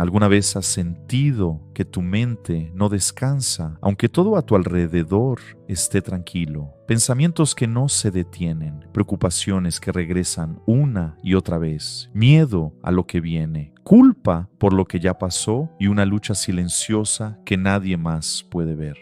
¿Alguna vez has sentido que tu mente no descansa, aunque todo a tu alrededor esté tranquilo? Pensamientos que no se detienen, preocupaciones que regresan una y otra vez, miedo a lo que viene, culpa por lo que ya pasó y una lucha silenciosa que nadie más puede ver.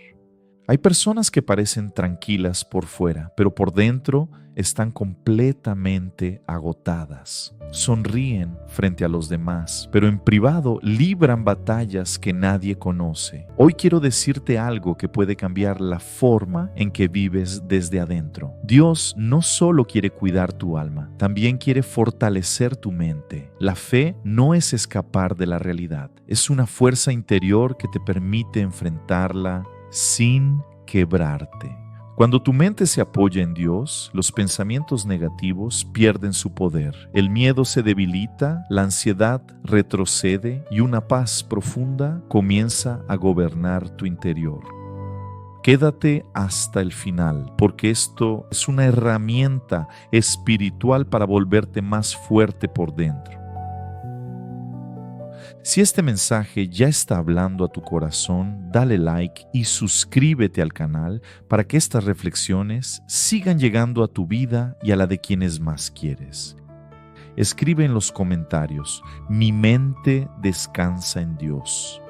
Hay personas que parecen tranquilas por fuera, pero por dentro están completamente agotadas. Sonríen frente a los demás, pero en privado libran batallas que nadie conoce. Hoy quiero decirte algo que puede cambiar la forma en que vives desde adentro. Dios no solo quiere cuidar tu alma, también quiere fortalecer tu mente. La fe no es escapar de la realidad, es una fuerza interior que te permite enfrentarla sin quebrarte. Cuando tu mente se apoya en Dios, los pensamientos negativos pierden su poder, el miedo se debilita, la ansiedad retrocede y una paz profunda comienza a gobernar tu interior. Quédate hasta el final, porque esto es una herramienta espiritual para volverte más fuerte por dentro. Si este mensaje ya está hablando a tu corazón, dale like y suscríbete al canal para que estas reflexiones sigan llegando a tu vida y a la de quienes más quieres. Escribe en los comentarios: mi mente descansa en Dios.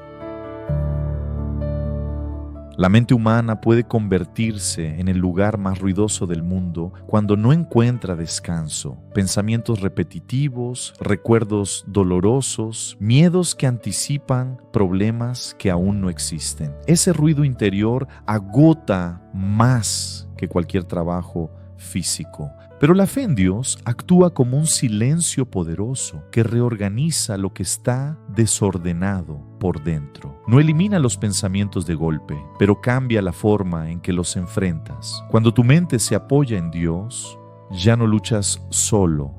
La mente humana puede convertirse en el lugar más ruidoso del mundo cuando no encuentra descanso. Pensamientos repetitivos, recuerdos dolorosos, miedos que anticipan problemas que aún no existen. Ese ruido interior agota más que cualquier trabajo físico. Pero la fe en Dios actúa como un silencio poderoso que reorganiza lo que está desordenado por dentro. No elimina los pensamientos de golpe, pero cambia la forma en que los enfrentas. Cuando tu mente se apoya en Dios, ya no luchas solo,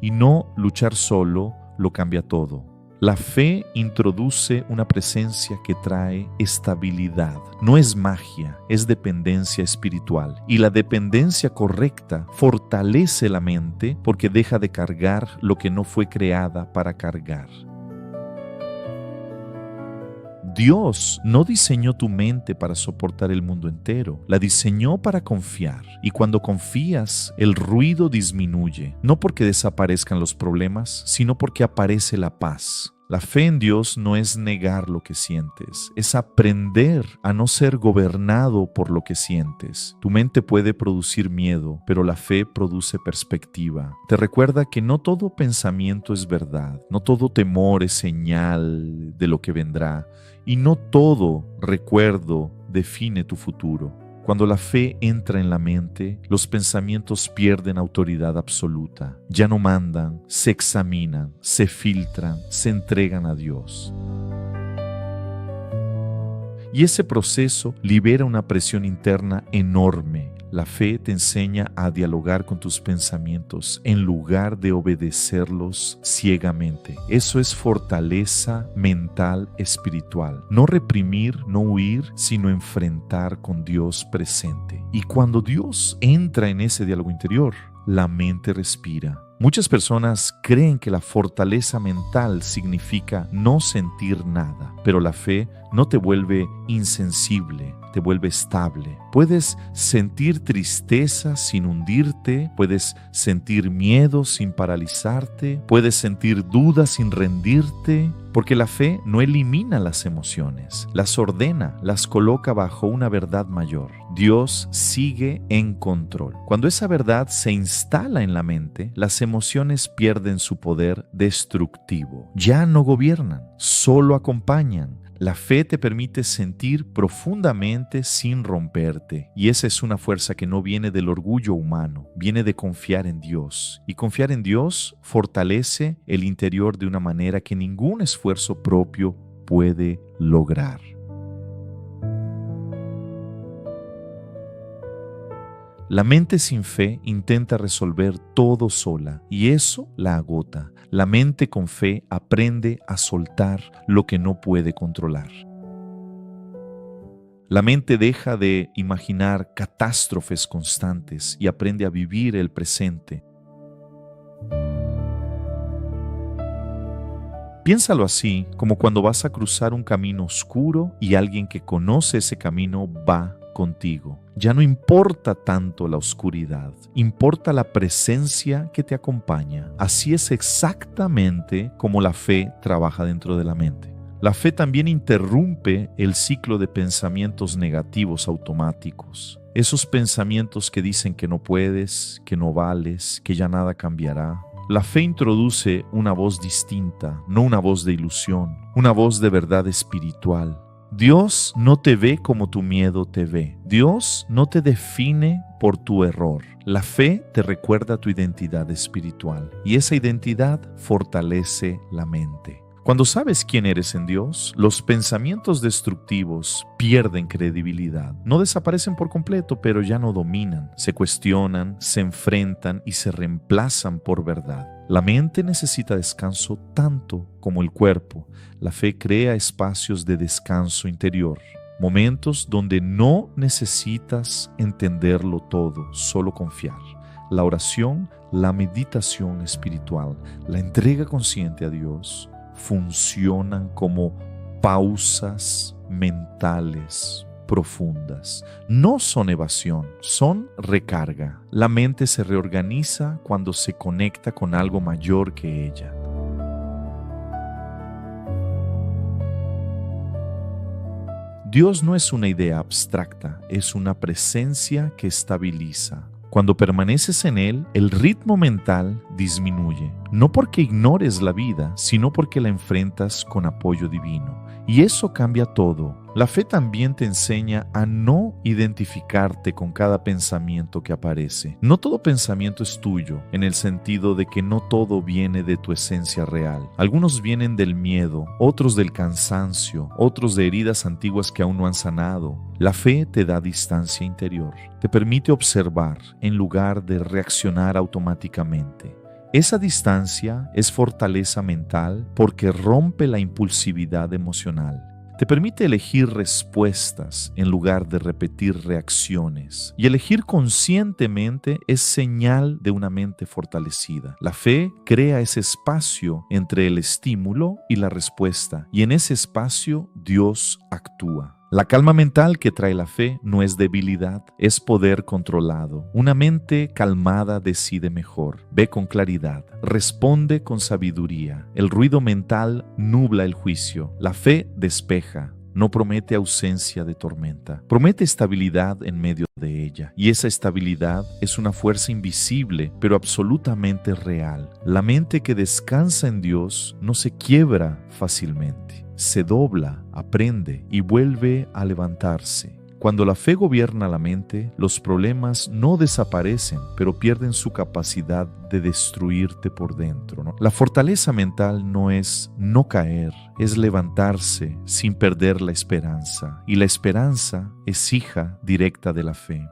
y no luchar solo lo cambia todo. La fe introduce una presencia que trae estabilidad. No es magia, es dependencia espiritual. Y la dependencia correcta fortalece la mente porque deja de cargar lo que no fue creada para cargar. Dios no diseñó tu mente para soportar el mundo entero, la diseñó para confiar. Y cuando confías, el ruido disminuye, no porque desaparezcan los problemas, sino porque aparece la paz. La fe en Dios no es negar lo que sientes, es aprender a no ser gobernado por lo que sientes. Tu mente puede producir miedo, pero la fe produce perspectiva. Te recuerda que no todo pensamiento es verdad, no todo temor es señal de lo que vendrá, y no todo recuerdo define tu futuro. Cuando la fe entra en la mente, los pensamientos pierden autoridad absoluta. Ya no mandan, se examinan, se filtran, se entregan a Dios. Y ese proceso libera una presión interna enorme. La fe te enseña a dialogar con tus pensamientos en lugar de obedecerlos ciegamente. Eso es fortaleza mental espiritual. No reprimir, no huir, sino enfrentar con Dios presente. Y cuando Dios entra en ese diálogo interior, la mente respira. Muchas personas creen que la fortaleza mental significa no sentir nada, pero la fe no te vuelve insensible, te vuelve estable. Puedes sentir tristeza sin hundirte, puedes sentir miedo sin paralizarte, puedes sentir dudas sin rendirte, porque la fe no elimina las emociones, las ordena, las coloca bajo una verdad mayor. Dios sigue en control. Cuando esa verdad se instala en la mente, las emociones pierden su poder destructivo. Ya no gobiernan, solo acompañan. La fe te permite sentir profundamente sin romperte, y esa es una fuerza que no viene del orgullo humano, viene de confiar en Dios. Y confiar en Dios fortalece el interior de una manera que ningún esfuerzo propio puede lograr. La mente sin fe intenta resolver todo sola y eso la agota. La mente con fe aprende a soltar lo que no puede controlar. La mente deja de imaginar catástrofes constantes y aprende a vivir el presente. Piénsalo así, como cuando vas a cruzar un camino oscuro y alguien que conoce ese camino va contigo. Ya no importa tanto la oscuridad, importa la presencia que te acompaña. Así es exactamente como la fe trabaja dentro de la mente. La fe también interrumpe el ciclo de pensamientos negativos automáticos. Esos pensamientos que dicen que no puedes, que no vales, que ya nada cambiará. La fe introduce una voz distinta, no una voz de ilusión, una voz de verdad espiritual. Dios no te ve como tu miedo te ve. Dios no te define por tu error. La fe te recuerda tu identidad espiritual y esa identidad fortalece la mente. Cuando sabes quién eres en Dios, los pensamientos destructivos pierden credibilidad. No desaparecen por completo, pero ya no dominan. Se cuestionan, se enfrentan y se reemplazan por verdad. La mente necesita descanso tanto como el cuerpo. La fe crea espacios de descanso interior. Momentos donde no necesitas entenderlo todo, solo confiar. La oración, la meditación espiritual, la entrega consciente a Dios funcionan como pausas mentales profundas. No son evasión, son recarga. La mente se reorganiza cuando se conecta con algo mayor que ella. Dios no es una idea abstracta, es una presencia que estabiliza. Cuando permaneces en Él, el ritmo mental disminuye, no porque ignores la vida, sino porque la enfrentas con apoyo divino. Y eso cambia todo. La fe también te enseña a no identificarte con cada pensamiento que aparece. No todo pensamiento es tuyo, en el sentido de que no todo viene de tu esencia real. Algunos vienen del miedo, otros del cansancio, otros de heridas antiguas que aún no han sanado. La fe te da distancia interior, te permite observar en lugar de reaccionar automáticamente. Esa distancia es fortaleza mental porque rompe la impulsividad emocional. Te permite elegir respuestas en lugar de repetir reacciones. Y elegir conscientemente es señal de una mente fortalecida. La fe crea ese espacio entre el estímulo y la respuesta. Y en ese espacio Dios actúa. La calma mental que trae la fe no es debilidad, es poder controlado. Una mente calmada decide mejor, ve con claridad, responde con sabiduría. El ruido mental nubla el juicio. La fe despeja. No promete ausencia de tormenta, promete estabilidad en medio de ella. Y esa estabilidad es una fuerza invisible, pero absolutamente real. La mente que descansa en Dios no se quiebra fácilmente. Se dobla, aprende y vuelve a levantarse. Cuando la fe gobierna la mente, los problemas no desaparecen, pero pierden su capacidad de destruirte por dentro, ¿no? La fortaleza mental no es no caer, es levantarse sin perder la esperanza. Y la esperanza es hija directa de la fe.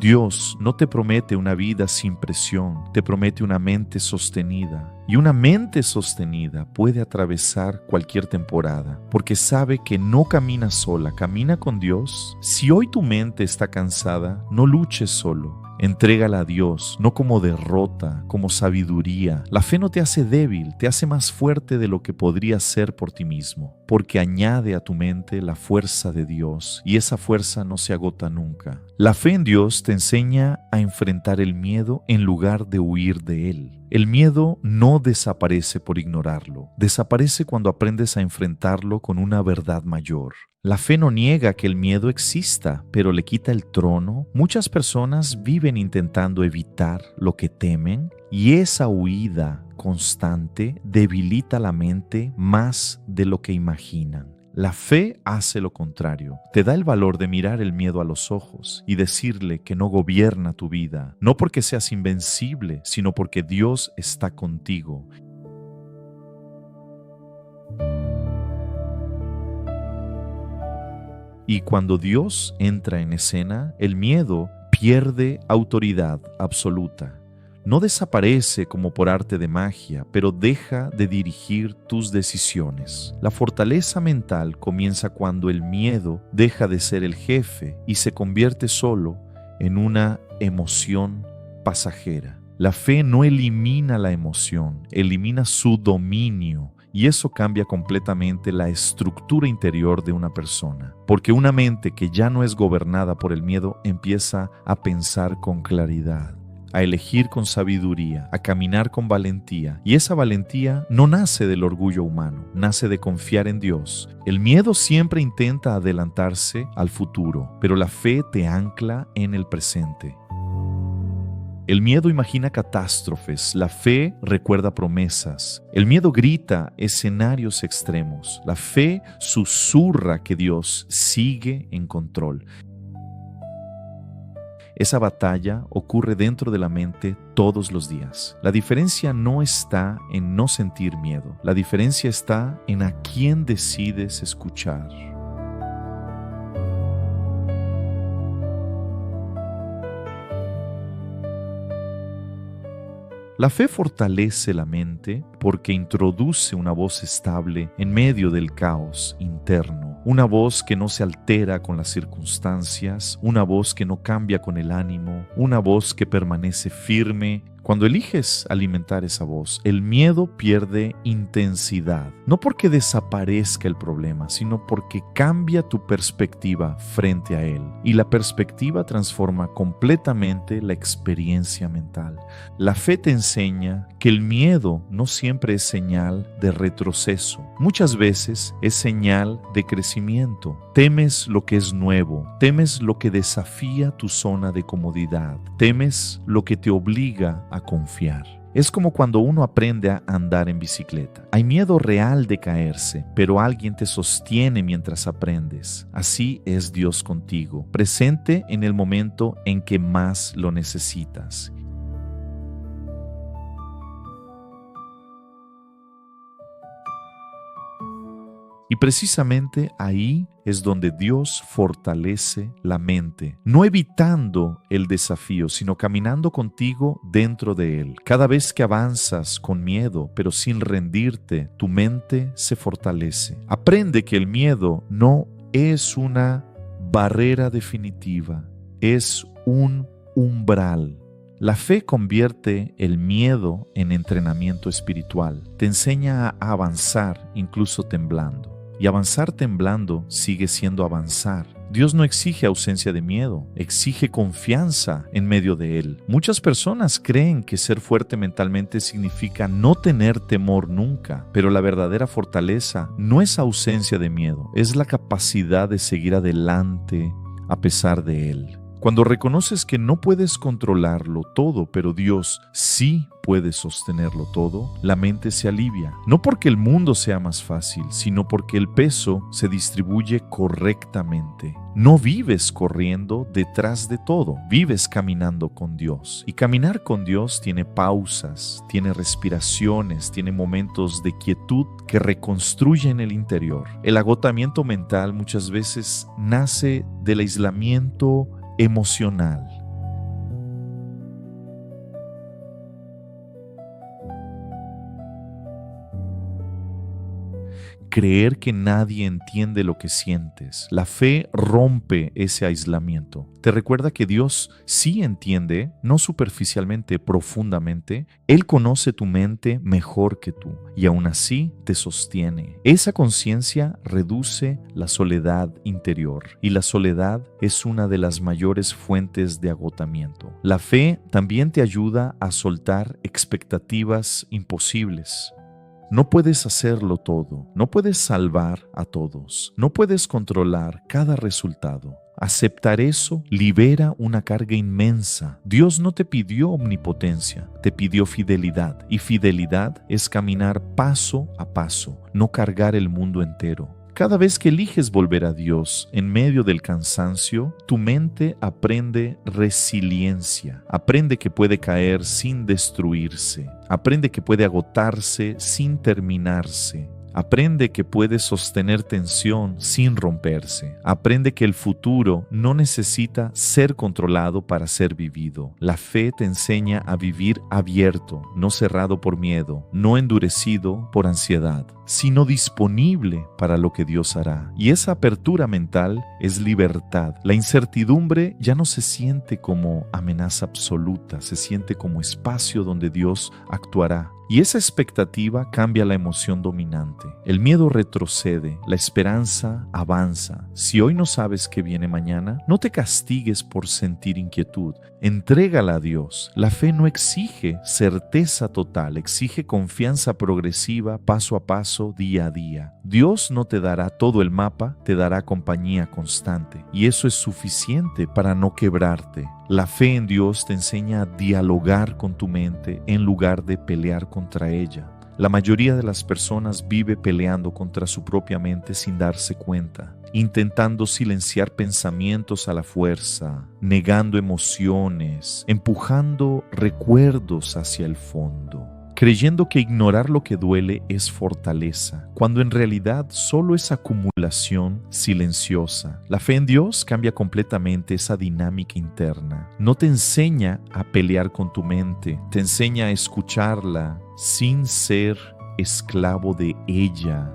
Dios no te promete una vida sin presión, te promete una mente sostenida. Y una mente sostenida puede atravesar cualquier temporada, porque sabe que no camina sola, camina con Dios. Si hoy tu mente está cansada, no luches solo. Entrégala a Dios, no como derrota, como sabiduría. La fe no te hace débil, te hace más fuerte de lo que podrías ser por ti mismo, porque añade a tu mente la fuerza de Dios, y esa fuerza no se agota nunca. La fe en Dios te enseña a enfrentar el miedo en lugar de huir de él. El miedo no desaparece por ignorarlo, desaparece cuando aprendes a enfrentarlo con una verdad mayor. La fe no niega que el miedo exista, pero le quita el trono. Muchas personas viven intentando evitar lo que temen y esa huida constante debilita la mente más de lo que imaginan. La fe hace lo contrario, te da el valor de mirar el miedo a los ojos y decirle que no gobierna tu vida, no porque seas invencible, sino porque Dios está contigo. Y cuando Dios entra en escena, el miedo pierde autoridad absoluta. No desaparece como por arte de magia, pero deja de dirigir tus decisiones. La fortaleza mental comienza cuando el miedo deja de ser el jefe y se convierte solo en una emoción pasajera. La fe no elimina la emoción, elimina su dominio. Y eso cambia completamente la estructura interior de una persona, porque una mente que ya no es gobernada por el miedo empieza a pensar con claridad, a elegir con sabiduría, a caminar con valentía. Y esa valentía no nace del orgullo humano, nace de confiar en Dios. El miedo siempre intenta adelantarse al futuro, pero la fe te ancla en el presente. El miedo imagina catástrofes, la fe recuerda promesas. El miedo grita escenarios extremos, la fe susurra que Dios sigue en control. Esa batalla ocurre dentro de la mente todos los días. La diferencia no está en no sentir miedo, la diferencia está en a quién decides escuchar. La fe fortalece la mente porque introduce una voz estable en medio del caos interno, una voz que no se altera con las circunstancias, una voz que no cambia con el ánimo, una voz que permanece firme. Cuando eliges alimentar esa voz, el miedo pierde intensidad, no porque desaparezca el problema, sino porque cambia tu perspectiva frente a él. Y la perspectiva transforma completamente la experiencia mental. La fe te enseña que el miedo no siempre es señal de retroceso. Muchas veces es señal de crecimiento. Temes lo que es nuevo, temes lo que desafía tu zona de comodidad, temes lo que te obliga a confiar. Es como cuando uno aprende a andar en bicicleta. Hay miedo real de caerse, pero alguien te sostiene mientras aprendes. Así es Dios contigo, presente en el momento en que más lo necesitas. Y precisamente ahí es donde Dios fortalece la mente, no evitando el desafío, sino caminando contigo dentro de él. Cada vez que avanzas con miedo, pero sin rendirte, tu mente se fortalece. Aprende que el miedo no es una barrera definitiva, es un umbral. La fe convierte el miedo en entrenamiento espiritual. Te enseña a avanzar incluso temblando. Y avanzar temblando sigue siendo avanzar. Dios no exige ausencia de miedo, exige confianza en medio de él. Muchas personas creen que ser fuerte mentalmente significa no tener temor nunca, pero la verdadera fortaleza no es ausencia de miedo, es la capacidad de seguir adelante a pesar de él. Cuando reconoces que no puedes controlarlo todo, pero Dios sí puede sostenerlo todo, la mente se alivia. No porque el mundo sea más fácil, sino porque el peso se distribuye correctamente. No vives corriendo detrás de todo, vives caminando con Dios. Y caminar con Dios tiene pausas, tiene respiraciones, tiene momentos de quietud que reconstruyen el interior. El agotamiento mental muchas veces nace del aislamiento emocional. Creer que nadie entiende lo que sientes. La fe rompe ese aislamiento. Te recuerda que Dios sí entiende, no superficialmente, profundamente. Él conoce tu mente mejor que tú y aún así te sostiene. Esa conciencia reduce la soledad interior y la soledad es una de las mayores fuentes de agotamiento. La fe también te ayuda a soltar expectativas imposibles. No puedes hacerlo todo, no puedes salvar a todos, no puedes controlar cada resultado. Aceptar eso libera una carga inmensa. Dios no te pidió omnipotencia, te pidió fidelidad. Y fidelidad es caminar paso a paso, no cargar el mundo entero. Cada vez que eliges volver a Dios en medio del cansancio, tu mente aprende resiliencia, aprende que puede caer sin destruirse, aprende que puede agotarse sin terminarse. Aprende que puedes sostener tensión sin romperse. Aprende que el futuro no necesita ser controlado para ser vivido. La fe te enseña a vivir abierto, no cerrado por miedo, no endurecido por ansiedad, sino disponible para lo que Dios hará. Y esa apertura mental es libertad. La incertidumbre ya no se siente como amenaza absoluta, se siente como espacio donde Dios actuará. Y esa expectativa cambia la emoción dominante. El miedo retrocede, la esperanza avanza. Si hoy no sabes qué viene mañana, no te castigues por sentir inquietud. Entrégala a Dios. La fe no exige certeza total, exige confianza progresiva, paso a paso, día a día. Dios no te dará todo el mapa, te dará compañía constante. Y eso es suficiente para no quebrarte. La fe en Dios te enseña a dialogar con tu mente en lugar de pelear contra ella. La mayoría de las personas vive peleando contra su propia mente sin darse cuenta, intentando silenciar pensamientos a la fuerza, negando emociones, empujando recuerdos hacia el fondo, creyendo que ignorar lo que duele es fortaleza, cuando en realidad solo es acumulación silenciosa. La fe en Dios cambia completamente esa dinámica interna. No te enseña a pelear con tu mente, te enseña a escucharla sin ser esclavo de ella.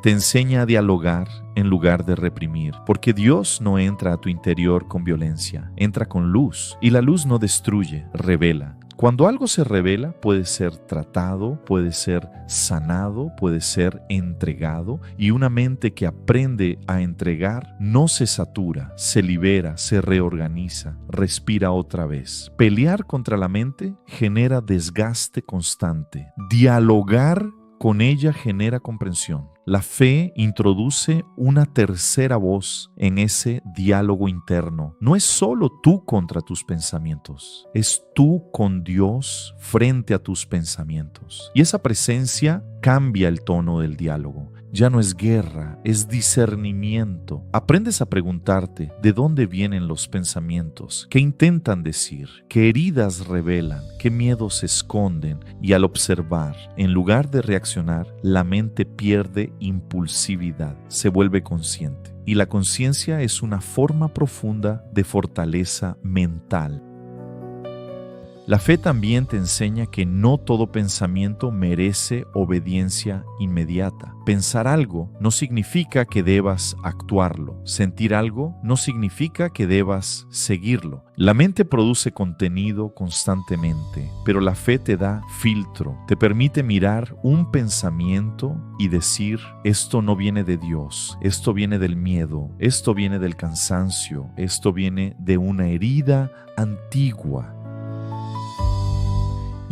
Te enseña a dialogar en lugar de reprimir, porque Dios no entra a tu interior con violencia, entra con luz, y la luz no destruye, revela. Cuando algo se revela, puede ser tratado, puede ser sanado, puede ser entregado, y una mente que aprende a entregar no se satura, se libera, se reorganiza, respira otra vez. Pelear contra la mente genera desgaste constante. Dialogar con ella genera comprensión. La fe introduce una tercera voz en ese diálogo interno. No es solo tú contra tus pensamientos, es tú con Dios frente a tus pensamientos. Y esa presencia cambia el tono del diálogo. Ya no es guerra, es discernimiento. Aprendes a preguntarte de dónde vienen los pensamientos, qué intentan decir, qué heridas revelan, qué miedos esconden. Y al observar, en lugar de reaccionar, la mente pierde impulsividad, se vuelve consciente. Y la conciencia es una forma profunda de fortaleza mental. La fe también te enseña que no todo pensamiento merece obediencia inmediata. Pensar algo no significa que debas actuarlo. Sentir algo no significa que debas seguirlo. La mente produce contenido constantemente, pero la fe te da filtro. Te permite mirar un pensamiento y decir, esto no viene de Dios, esto viene del miedo, esto viene del cansancio, esto viene de una herida antigua.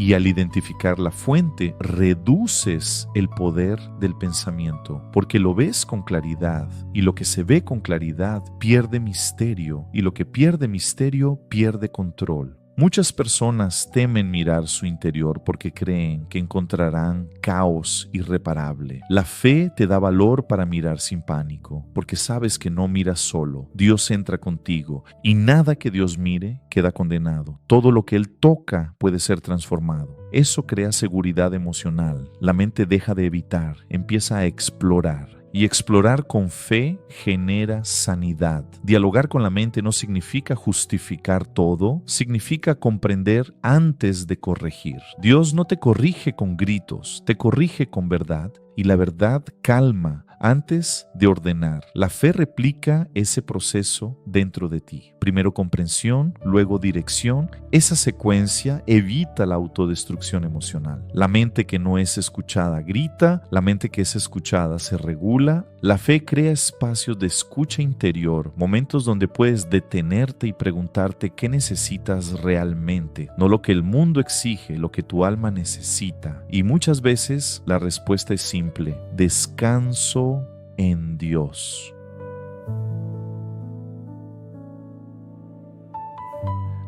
Y al identificar la fuente, reduces el poder del pensamiento, porque lo ves con claridad, y lo que se ve con claridad pierde misterio, y lo que pierde misterio pierde control. Muchas personas temen mirar su interior porque creen que encontrarán caos irreparable. La fe te da valor para mirar sin pánico, porque sabes que no miras solo. Dios entra contigo y nada que Dios mire queda condenado. Todo lo que Él toca puede ser transformado. Eso crea seguridad emocional. La mente deja de evitar, empieza a explorar. Y explorar con fe genera sanidad. Dialogar con la mente no significa justificar todo, significa comprender antes de corregir. Dios no te corrige con gritos, te corrige con verdad, y la verdad calma antes de ordenar. La fe replica ese proceso dentro de ti. Primero comprensión, luego dirección. Esa secuencia evita la autodestrucción emocional. La mente que no es escuchada grita, la mente que es escuchada se regula. La fe crea espacios de escucha interior, momentos donde puedes detenerte y preguntarte qué necesitas realmente, no lo que el mundo exige, lo que tu alma necesita. Y muchas veces la respuesta es simple: descanso en Dios.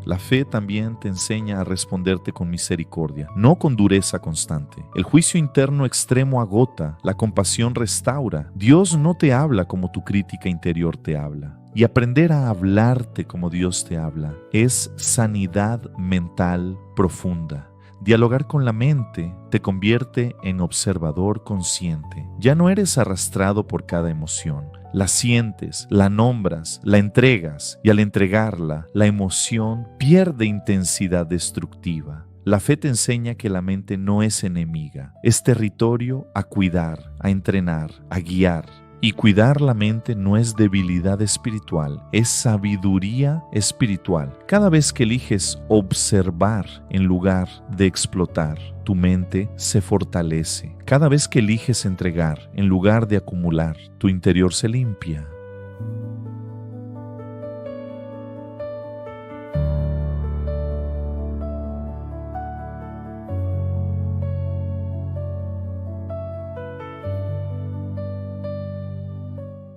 La fe también te enseña a responderte con misericordia, no con dureza constante. El juicio interno extremo agota, la compasión restaura. Dios no te habla como tu crítica interior te habla. Y aprender a hablarte como Dios te habla es sanidad mental profunda. Dialogar con la mente te convierte en observador consciente. Ya no eres arrastrado por cada emoción. La sientes, la nombras, la entregas y al entregarla, la emoción pierde intensidad destructiva. La fe te enseña que la mente no es enemiga, es territorio a cuidar, a entrenar, a guiar. Y cuidar la mente no es debilidad espiritual, es sabiduría espiritual. Cada vez que eliges observar en lugar de explotar, tu mente se fortalece. Cada vez que eliges entregar en lugar de acumular, tu interior se limpia.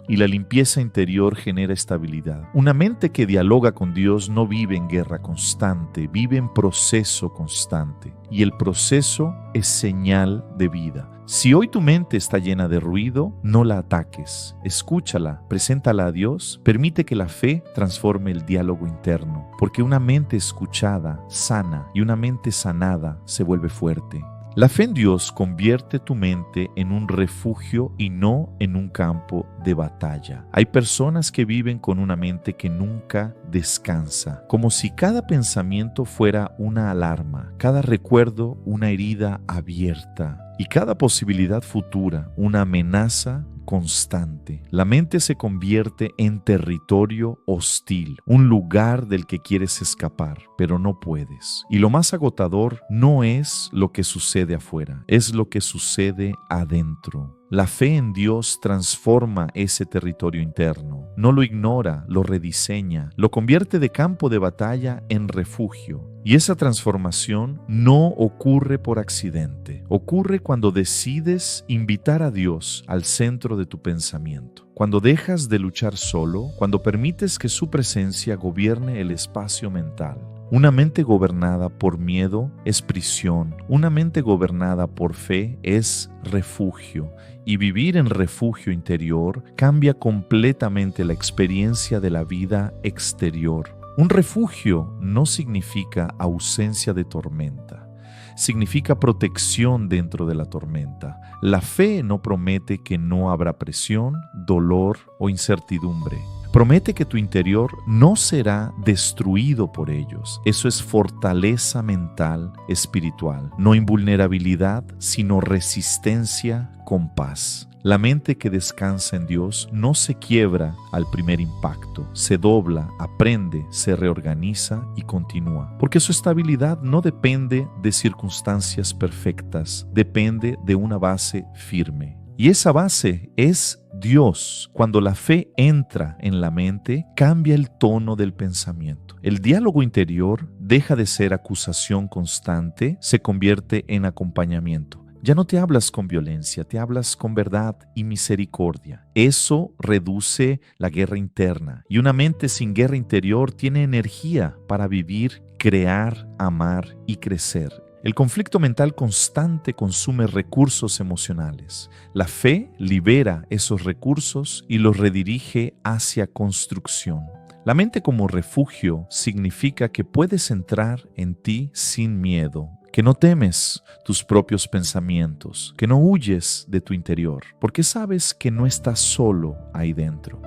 Y la limpieza interior genera estabilidad. Una mente que dialoga con Dios no vive en guerra constante, vive en proceso constante. Y el proceso es señal de vida. Si hoy tu mente está llena de ruido, no la ataques. Escúchala, preséntala a Dios, permite que la fe transforme el diálogo interno. Porque una mente escuchada sana y una mente sanada se vuelve fuerte. La fe en Dios convierte tu mente en un refugio y no en un campo de batalla. Hay personas que viven con una mente que nunca descansa, como si cada pensamiento fuera una alarma, cada recuerdo una herida abierta y cada posibilidad futura una amenaza constante. La mente se convierte en territorio hostil, un lugar del que quieres escapar, pero no puedes. Y lo más agotador no es lo que sucede afuera, es lo que sucede adentro. La fe en Dios transforma ese territorio interno, no lo ignora, lo rediseña, lo convierte de campo de batalla en refugio. Y esa transformación no ocurre por accidente, ocurre cuando decides invitar a Dios al centro de tu pensamiento. Cuando dejas de luchar solo, cuando permites que su presencia gobierne el espacio mental. Una mente gobernada por miedo es prisión, una mente gobernada por fe es refugio. Y vivir en refugio interior cambia completamente la experiencia de la vida exterior. Un refugio no significa ausencia de tormenta, significa protección dentro de la tormenta. La fe no promete que no habrá presión, dolor o incertidumbre. Promete que tu interior no será destruido por ellos. Eso es fortaleza mental espiritual. No invulnerabilidad, sino resistencia con paz. La mente que descansa en Dios no se quiebra al primer impacto, se dobla, aprende, se reorganiza y continúa. Porque su estabilidad no depende de circunstancias perfectas, depende de una base firme. Y esa base es Dios. Cuando la fe entra en la mente, cambia el tono del pensamiento. El diálogo interior deja de ser acusación constante, se convierte en acompañamiento. Ya no te hablas con violencia, te hablas con verdad y misericordia. Eso reduce la guerra interna. Y una mente sin guerra interior tiene energía para vivir, crear, amar y crecer. El conflicto mental constante consume recursos emocionales. La fe libera esos recursos y los redirige hacia construcción. La mente como refugio significa que puedes entrar en ti sin miedo, que no temes tus propios pensamientos, que no huyes de tu interior, porque sabes que no estás solo ahí dentro.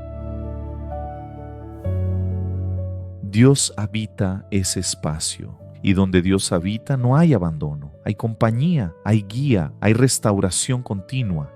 Dios habita ese espacio. Y donde Dios habita no hay abandono, hay compañía, hay guía, hay restauración continua.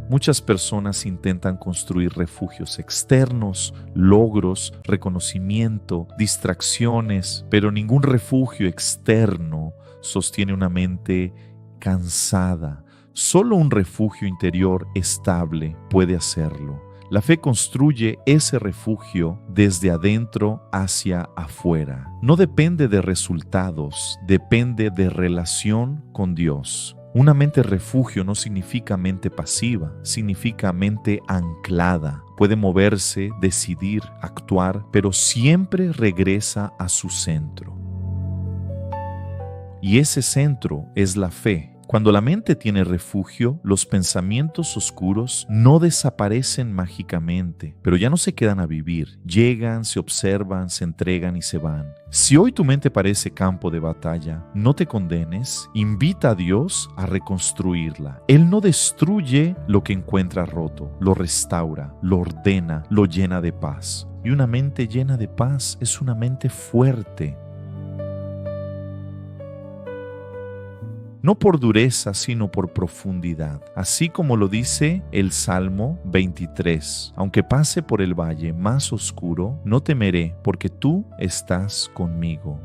Muchas personas intentan construir refugios externos, logros, reconocimiento, distracciones, pero ningún refugio externo sostiene una mente cansada. Solo un refugio interior estable puede hacerlo. La fe construye ese refugio desde adentro hacia afuera. No depende de resultados, depende de relación con Dios. Una mente refugio no significa mente pasiva, significa mente anclada. Puede moverse, decidir, actuar, pero siempre regresa a su centro. Y ese centro es la fe. Cuando la mente tiene refugio, los pensamientos oscuros no desaparecen mágicamente, pero ya no se quedan a vivir. Llegan, se observan, se entregan y se van. Si hoy tu mente parece campo de batalla, no te condenes, invita a Dios a reconstruirla. Él no destruye lo que encuentra roto, lo restaura, lo ordena, lo llena de paz. Y una mente llena de paz es una mente fuerte. No por dureza, sino por profundidad. Así como lo dice el Salmo 23. Aunque pase por el valle más oscuro, no temeré, porque tú estás conmigo.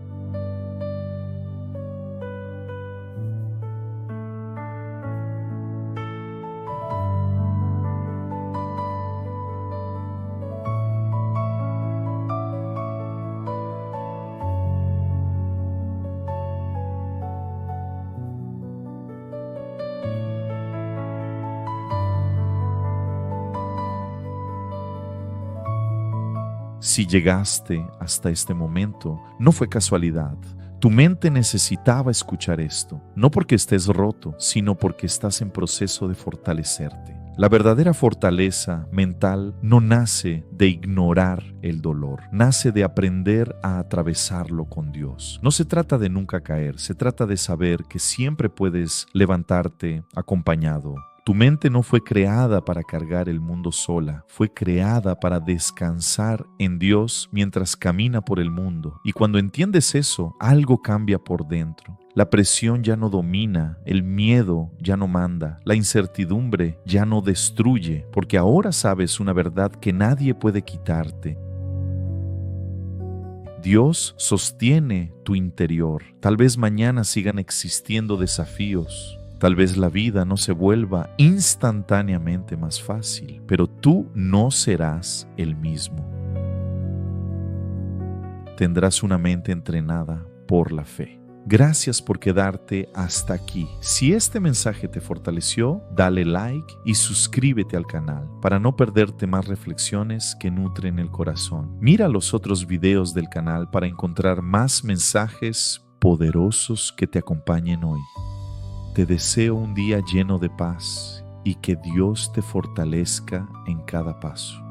Si llegaste hasta este momento, no fue casualidad. Tu mente necesitaba escuchar esto, no porque estés roto, sino porque estás en proceso de fortalecerte. La verdadera fortaleza mental no nace de ignorar el dolor, nace de aprender a atravesarlo con Dios. No se trata de nunca caer, se trata de saber que siempre puedes levantarte acompañado. Tu mente no fue creada para cargar el mundo sola, fue creada para descansar en Dios mientras camina por el mundo. Y cuando entiendes eso, algo cambia por dentro. La presión ya no domina, el miedo ya no manda, la incertidumbre ya no destruye, porque ahora sabes una verdad que nadie puede quitarte. Dios sostiene tu interior. Tal vez mañana sigan existiendo desafíos. Tal vez la vida no se vuelva instantáneamente más fácil, pero tú no serás el mismo. Tendrás una mente entrenada por la fe. Gracias por quedarte hasta aquí. Si este mensaje te fortaleció, dale like y suscríbete al canal para no perderte más reflexiones que nutren el corazón. Mira los otros videos del canal para encontrar más mensajes poderosos que te acompañen hoy. Te deseo un día lleno de paz y que Dios te fortalezca en cada paso.